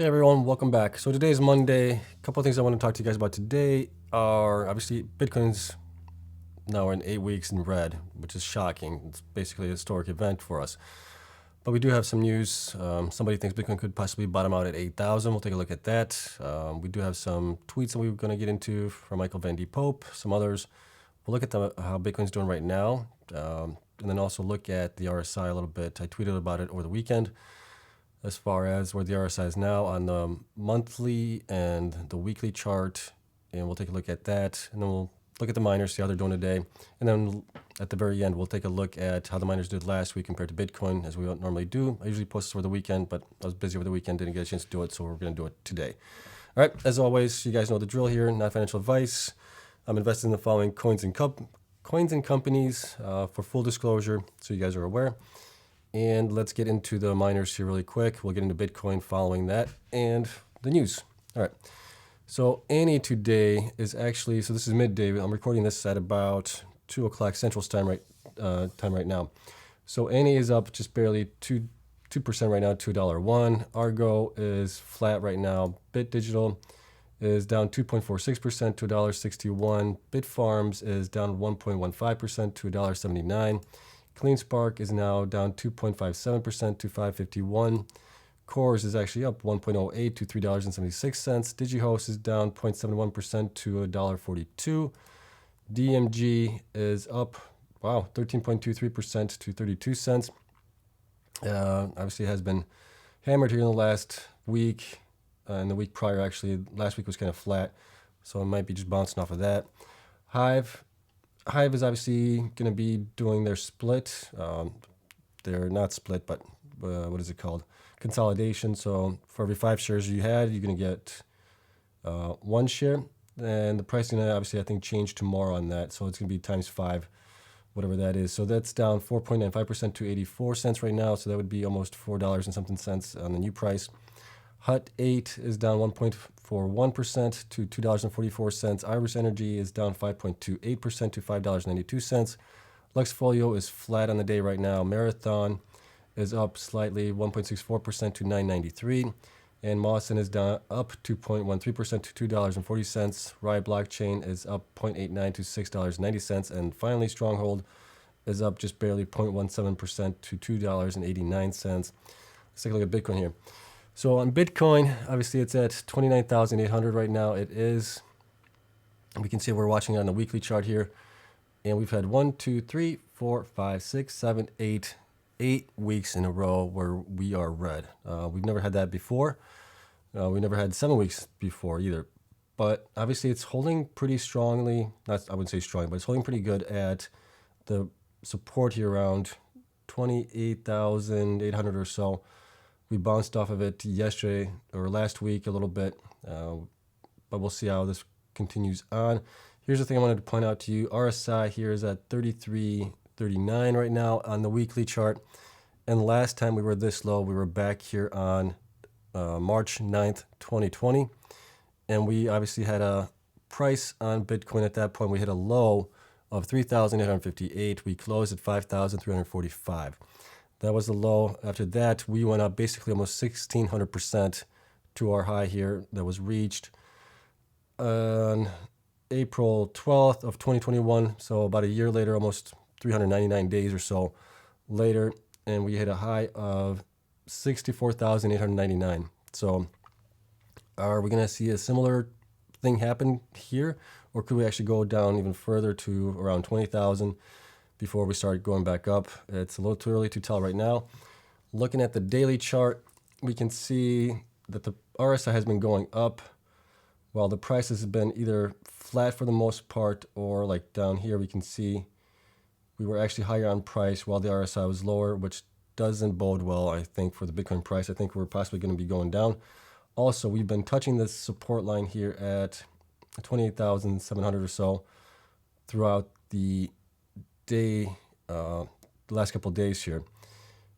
Hey everyone, welcome back. So today is Monday. A couple of things I want to talk to you guys about today are obviously Bitcoin's now in 8 weeks in red, which is shocking. It's basically a historic event for us. But we do have some news. Somebody thinks Bitcoin could possibly bottom out at 8,000. We'll take a look at that. We do have some tweets that we're going to get into from Michael Van D. Pope, some others. We'll look at how Bitcoin's doing right now, and then also look at the RSI a little bit. I tweeted about it over the weekend as far as where the RSI is now on the monthly and the weekly chart, and we'll take a look at that, and then we'll look at the miners, see how they're doing today, and then at the very end, we'll take a look at how the miners did last week compared to Bitcoin, as we normally do. I usually post this over the weekend, but I was busy over the weekend, didn't get a chance to do it, so we're going to do it today. All right, as always, you guys know the drill here, not financial advice. I'm invested in the following coins and companies for full disclosure, so you guys are aware. And let's get into the miners here really quick. We'll get into Bitcoin following that and the news. All right. So Annie today is actually, so this is midday. I'm recording this at about 2 o'clock Central time right now. So Annie is up just barely 2% right now, $1. Argo is flat right now. Digital is down 2.46% to $1.61. Bitfarms is down 1.15% to $1.79. Cleanspark is now down 2.57% to $5.51. Cores is actually up 1.08 to $3.76. Digihost is down 0.71% to $1.42. DMG is up, 13.23% to 32 cents. Obviously has been hammered here in the last week. And the week prior, actually, last week was kind of flat. So it might be just bouncing off of that. Hive is obviously going to be doing their split. They're not split, but what is it called? Consolidation. So for every 5 shares you had, you're going to get 1 share. And the price is going to obviously, I think, change tomorrow on that. So it's going to be times 5, whatever that is. So that's down 4.95% to 84 cents right now. So that would be almost $4 and something cents on the new price. Hut 8 is down 1.41% to $2.44. Iris Energy is down 5.28% to $5.92. Luxxfolio is flat on the day right now. Marathon is up slightly, 1.64% to $9.93. And Mawson is down up 2.13% to $2.40. Riot Blockchain is up 0.89 to $6.90. And finally, Stronghold is up just barely 0.17% to $2.89. Let's take a look at Bitcoin here. So on Bitcoin, obviously it's at 29,800 right now. It is. We can see we're watching it on the weekly chart here. And we've had 1, 2, 3, 4, 5, 6, 7, 8 weeks in a row where we are red. We've never had that before. We never had 7 weeks before either. But obviously it's holding pretty strongly. I wouldn't say strong, but it's holding pretty good at the support here around 28,800 or so. We bounced off of it yesterday or last week a little bit, but we'll see how this continues on. Here's the thing I wanted to point out to you. RSI here is at 33.39 right now on the weekly chart. And last time we were this low, we were back here on March 9th, 2020. And we obviously had a price on Bitcoin at that point. We hit a low of 3,858. We closed at 5,345. That was the low. After that, we went up basically almost 1,600% to our high here that was reached on April 12th of 2021. So about a year later, almost 399 days or so later, and we hit a high of 64,899. So are we going to see a similar thing happen here, or could we actually go down even further to around 20,000? Before we start going back up? It's a little too early to tell right now. Looking at the daily chart, we can see that the RSI has been going up while the prices have been either flat for the most part, or like down here we can see we were actually higher on price while the RSI was lower, which doesn't bode well, I think, for the Bitcoin price. I think we're possibly going to be going down. Also, we've been touching this support line here at 28,700 or so throughout the day, the last couple of days here.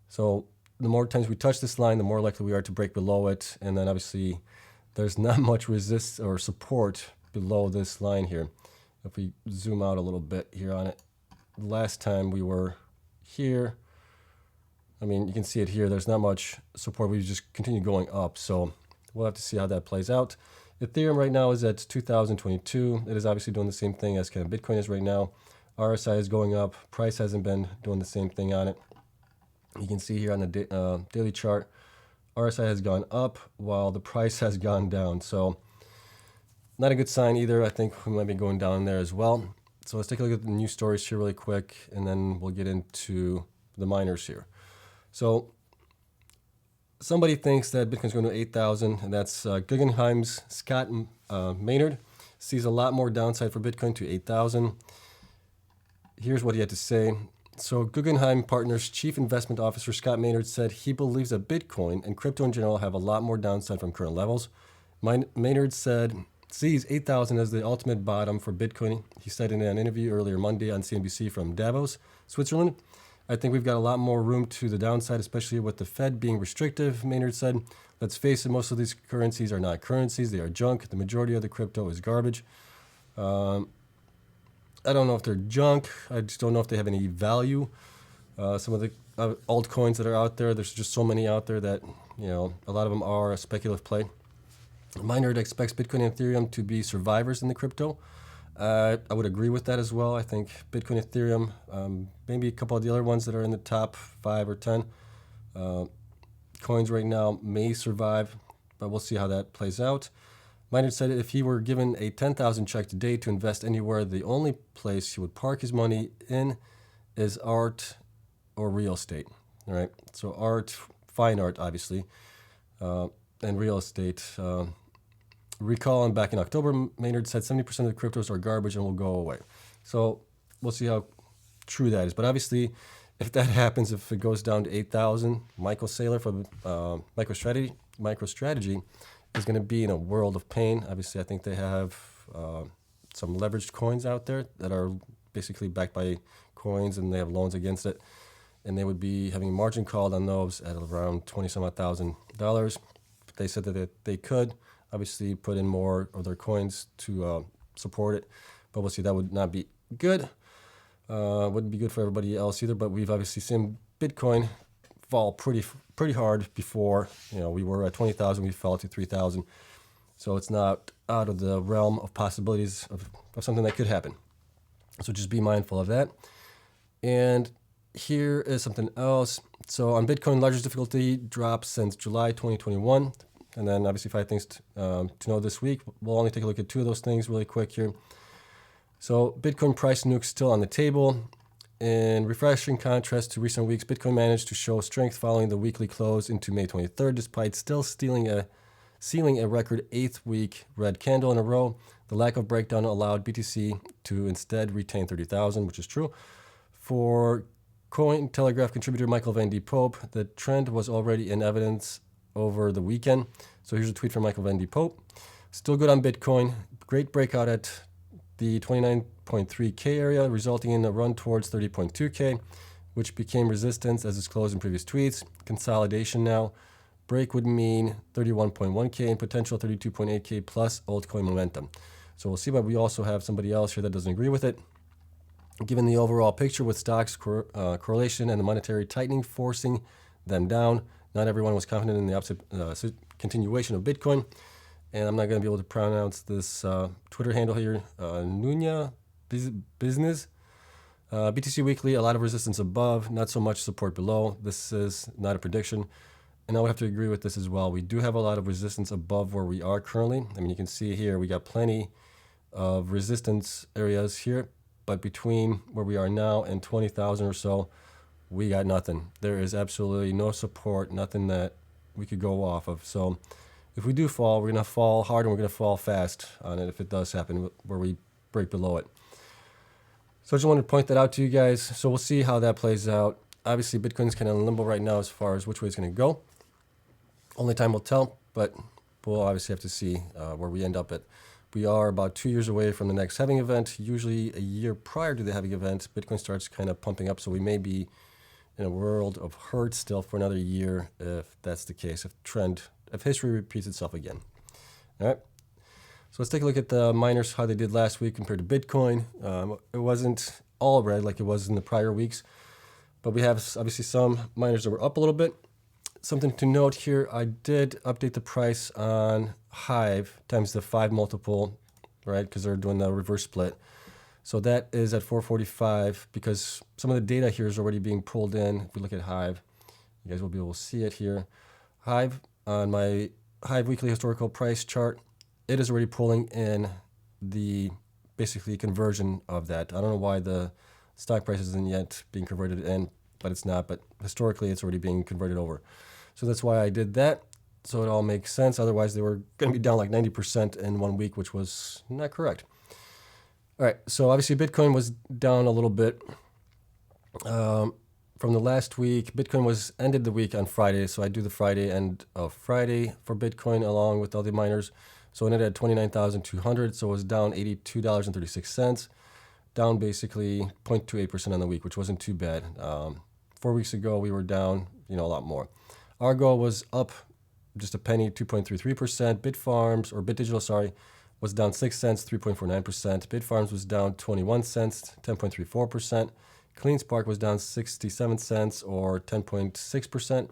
So the more times we touch this line, the more likely we are to break below it. And then obviously there's not much resist or support below this line here. If we zoom out a little bit here on it, last time we were here, I mean, you can see it here. There's not much support. We just continue going up. So we'll have to see how that plays out. Ethereum right now is at 2022. It is obviously doing the same thing as kind of Bitcoin is right now. RSI is going up. Price hasn't been doing the same thing on it. You can see here on the daily chart, RSI has gone up while the price has gone down. So not a good sign either. I think we might be going down there as well. So let's take a look at the news stories here really quick, and then we'll get into the miners here. So somebody thinks that Bitcoin's going to 8,000, and that's Guggenheim's Scott Maynard sees a lot more downside for Bitcoin to 8,000. Here's what he had to say. So Guggenheim Partners Chief Investment Officer Scott Maynard said he believes that Bitcoin and crypto in general have a lot more downside from current levels. Maynard sees 8,000 as the ultimate bottom for Bitcoin. He said in an interview earlier Monday on CNBC from Davos, Switzerland. I think we've got a lot more room to the downside, especially with the Fed being restrictive, Maynard said. Let's face it, most of these currencies are not currencies. They are junk. The majority of the crypto is garbage. I don't know if they're junk. I just don't know if they have any value. Some of the altcoins that are out there, there's just so many out there that, a lot of them are a speculative play. Maynard expects Bitcoin and Ethereum to be survivors in the crypto. I would agree with that as well. I think Bitcoin, Ethereum, maybe a couple of the other ones that are in the top 5 or 10 coins right now may survive, but we'll see how that plays out. Maynard said if he were given a 10,000 check today to invest anywhere, the only place he would park his money in is art or real estate. All right, so art, fine art, obviously, and real estate. Recall back in October, Maynard said 70% of the cryptos are garbage and will go away. So we'll see how true that is. But obviously, if that happens, if it goes down to 8,000, Michael Saylor from MicroStrategy is going to be in a world of pain. Obviously, I think they have some leveraged coins out there that are basically backed by coins, and they have loans against it. And they would be having margin called on those at around $20,000. But they said that they could obviously put in more of their coins to support it. But we'll see. That would not be good. Wouldn't be good for everybody else either. But we've obviously seen Bitcoin fall pretty hard before. We were at 20,000, we fell to 3,000. So it's not out of the realm of possibilities of something that could happen. So just be mindful of that. And here is something else. So on Bitcoin, largest difficulty dropped since July 2021. And then obviously 5 things to know this week. We'll only take a look at 2 of those things really quick here. So Bitcoin price nuke still on the table. In refreshing contrast to recent weeks, Bitcoin managed to show strength following the weekly close into May 23rd, despite still sealing a record 8th week red candle in a row. The lack of breakdown allowed BTC to instead retain 30,000, which is true. For Cointelegraph contributor Michael Van D. Pope, the trend was already in evidence over the weekend. So here's a tweet from Michael Van D. Pope. Still good on Bitcoin. Great breakout at the 29.3K area, resulting in a run towards 30.2K, which became resistance as disclosed in previous tweets. Consolidation now. Break would mean 31.1K and potential 32.8K plus altcoin momentum. So we'll see, but we also have somebody else here that doesn't agree with it. Given the overall picture with stocks correlation and the monetary tightening forcing them down, not everyone was confident in the opposite continuation of Bitcoin. And I'm not going to be able to pronounce this Twitter handle here, Nunya Business. BTC Weekly, a lot of resistance above, not so much support below. This is not a prediction. And I would have to agree with this as well. We do have a lot of resistance above where we are currently. I mean, you can see here, we got plenty of resistance areas here. But between where we are now and 20,000 or so, we got nothing. There is absolutely no support, nothing that we could go off of. So if we do fall, we're going to fall hard and we're going to fall fast on it if it does happen where we break below it. So I just wanted to point that out to you guys. So we'll see how that plays out. Obviously, Bitcoin's kind of in limbo right now as far as which way it's going to go. Only time will tell, but we'll obviously have to see where we end up at. We are about 2 years away from the next halving event. Usually a year prior to the halving event, Bitcoin starts kind of pumping up. So we may be in a world of hurt still for another year if that's the case, if history repeats itself again. All right. So let's take a look at the miners, how they did last week compared to Bitcoin. It wasn't all red like it was in the prior weeks, but we have obviously some miners that were up a little bit. something to note here, I did update the price on Hive times the 5 multiple, right? Because they're doing the reverse split. So that is at 445 because some of the data here is already being pulled in. If we look at Hive, you guys will be able to see it here. Hive, on my Hive weekly historical price chart, it is already pulling in the basically conversion of that. I don't know why the stock price isn't yet being converted in, but it's not. But historically, it's already being converted over. So that's why I did that. So it all makes sense. Otherwise, they were going to be down like 90% in 1 week, which was not correct. All right, so obviously Bitcoin was down a little bit from the last week. Bitcoin ended the week on Friday, so I do the Friday end of Friday for Bitcoin along with all the miners. So it ended at 29,200, so it was down $82.36, down basically 0.28% on the week, which wasn't too bad. 4 weeks ago, we were down, a lot more. Argo was up just a penny, 2.33%. Bitfarms, or BitDigital, was down 6 cents, 3.49%. Bitfarms was down 21 cents, 10.34%. Cleanspark was down 67 cents, or 10.6%.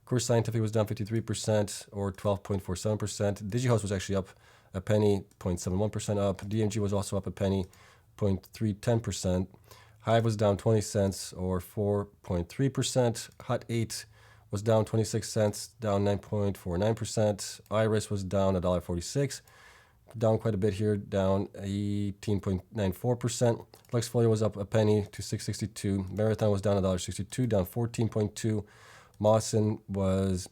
Course Scientific was down 53%, or 12.47%. Digihost was actually up a penny, 0.71% up. DMG was also up a penny, 0.310%. Hive was down 20 cents, or 4.3%. Hot 8 was down 26 cents, down 9.49%. Iris was down $1.46. Down quite a bit here, down 18.94%. Luxxfolio was up a penny to $6.62. Marathon was down $1.62, down 14.2. Mawson was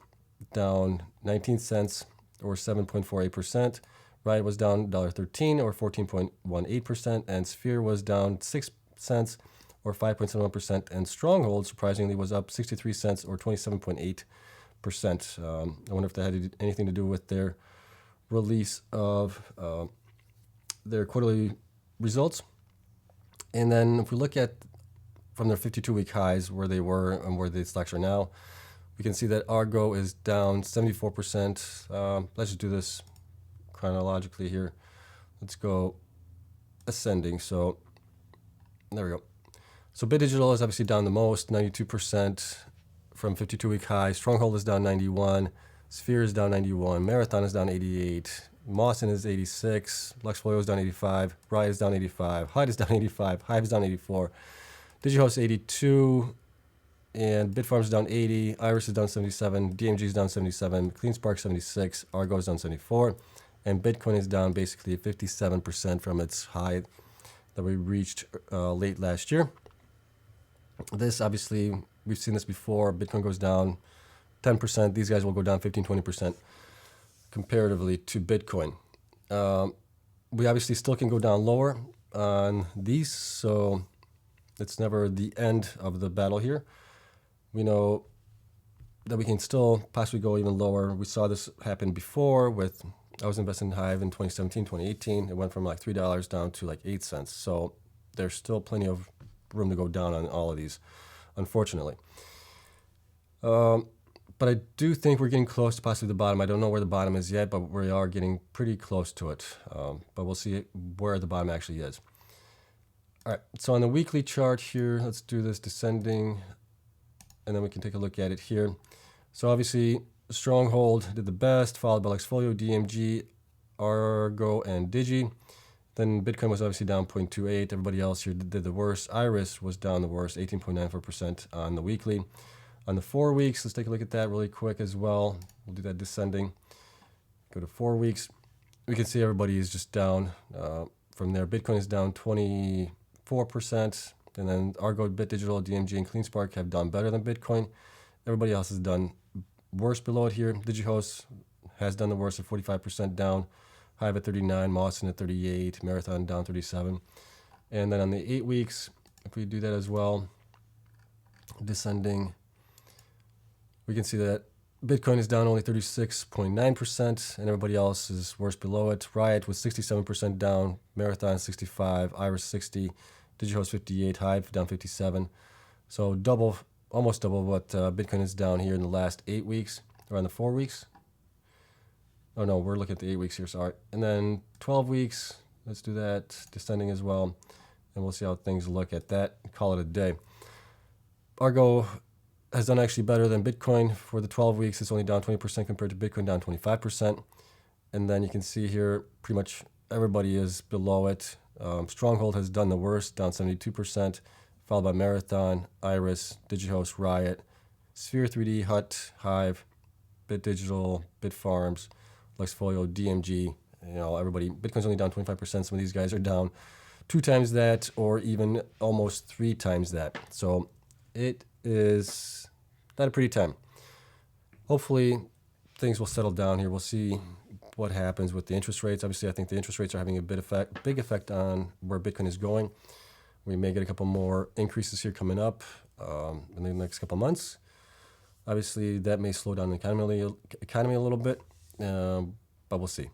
down 19 cents, or 7.48%. Riot was down $1.13, or 14.18%. And Sphere was down 6 cents, or 5.71%. And Stronghold, surprisingly, was up 63 cents, or 27.8%. I wonder if that had anything to do with their release of their quarterly results. And then if we look at from their 52-week highs where they were and where the stocks are now, we can see that Argo is down 74%. Let's just do this chronologically here. Let's go ascending. So there we go. So BitDigital is obviously down the most, 92% from 52-week highs. Stronghold is down 91. Sphere is down 91. Marathon is down 88. Mawson is 86. Luxxfolio is down 85. Riot is down 85. Hive is down 85. Hive is down 84. Digihost 82. And Bitfarms is down 80. Iris is down 77. DMG is down 77. Cleanspark 76. Argo is down 74. And Bitcoin is down basically 57% from its high that we reached late last year. This obviously, we've seen this before. Bitcoin goes down 10%. These guys will go down 15, 20% comparatively to Bitcoin. We obviously still can go down lower on these, so it's never the end of the battle here. We know that we can still possibly go even lower. We saw this happen before I was invested in Hive in 2017, 2018. It went from like $3 down to like 8 cents. So there's still plenty of room to go down on all of these, unfortunately. But I do think we're getting close to possibly the bottom. I don't know where the bottom is yet, but we are getting pretty close to it. But we'll see where the bottom actually is. All right, so on the weekly chart here, let's do this descending, and then we can take a look at it here. So obviously, Stronghold did the best, followed by Luxxfolio, DMG, Argo, and Digi. Then Bitcoin was obviously down 0.28. Everybody else here did the worst. Iris was down the worst, 18.94% on the weekly. On the 4 weeks, let's take a look at that really quick as well. We'll do that descending. Go to 4 weeks. We can see everybody is just down from there. Bitcoin is down 24%. And then Argo, BitDigital, DMG, and Cleanspark have done better than Bitcoin. Everybody else has done worse below it here. Digihost has done the worst at 45% down. Hive at 39, Mawson at 38, Marathon down 37. And then on the 8 weeks, if we do that as well, descending, we can see that Bitcoin is down only 36.9%, and everybody else is worse below it. Riot was 67% down, Marathon 65, Iris 60, Digihost 58, Hive down 57. So almost double what Bitcoin is down here in the last 8 weeks, or on the 4 weeks. Oh no, we're looking at the 8 weeks here, sorry. And then 12 weeks, let's do that, descending as well, and we'll see how things look at that. Call it a day. Argo has done actually better than Bitcoin for the 12 weeks. It's only down 20% compared to Bitcoin, down 25%. And then you can see here, pretty much everybody is below it. Stronghold has done the worst, down 72%, followed by Marathon, Iris, Digihost, Riot, Sphere 3D, Hut, Hive, Digital, Bitfarms, Luxxfolio, DMG. Everybody. Bitcoin's only down 25%. Some of these guys are down 2 times that, or even almost 3 times that. So it is not a pretty time. Hopefully things will settle down here. We'll see what happens with the interest rates. Obviously, I think the interest rates are having a big effect on where Bitcoin is going. We may get a couple more increases here coming up in the next couple months. Obviously, that may slow down the economy a little bit, but we'll see.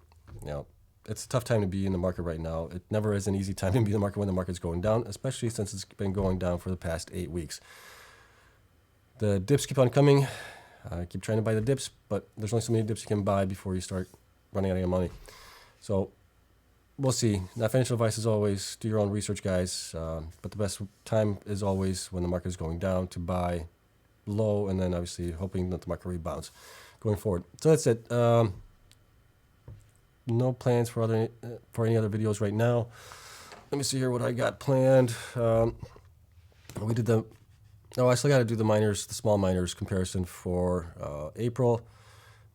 It's a tough time to be in the market right now. It never is an easy time to be in the market when the market's going down, especially since it's been going down for the past 8 weeks. The dips keep on coming. I keep trying to buy the dips, but there's only so many dips you can buy before you start running out of money. So we'll see. Not financial advice as always. Do your own research, guys. But the best time is always when the market is going down to buy low, and then obviously hoping that the market rebounds going forward. So that's it. No plans for any other videos right now. Let me see here what I got planned. We did I still got to do the small miners comparison for April,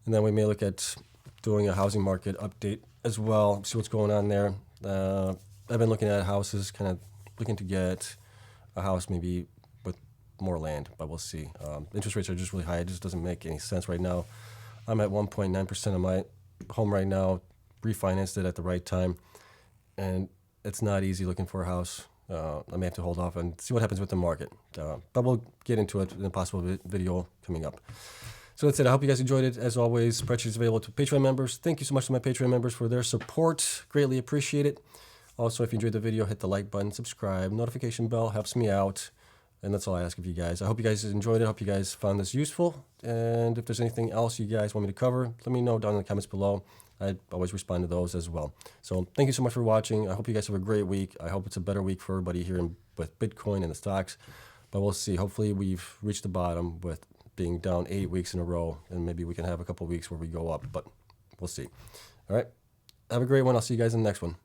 and then we may look at doing a housing market update as well. See what's going on there. I've been looking at houses, kind of looking to get a house maybe with more land, but we'll see. Interest rates are just really high. It just doesn't make any sense right now. I'm at 1.9% of my home right now. Refinanced it at the right time, and it's not easy looking for a house. I may have to hold off and see what happens with the market, but we'll get into it in a possible video coming up. So that's it. I hope you guys enjoyed it. As always, spreadsheets available to Patreon members. Thank you so much to my Patreon members for their support. Greatly appreciate it. Also, if you enjoyed the video, hit the like button, subscribe, notification bell helps me out. And that's all I ask of you guys. I hope you guys enjoyed it. I hope you guys found this useful. And if there's anything else you guys want me to cover, let me know down in the comments below. I always respond to those as well. So thank you so much for watching. I hope you guys have a great week. I hope it's a better week for everybody here with Bitcoin and the stocks. But we'll see. Hopefully we've reached the bottom with being down 8 weeks in a row. And maybe we can have a couple weeks where we go up. But we'll see. All right. Have a great one. I'll see you guys in the next one.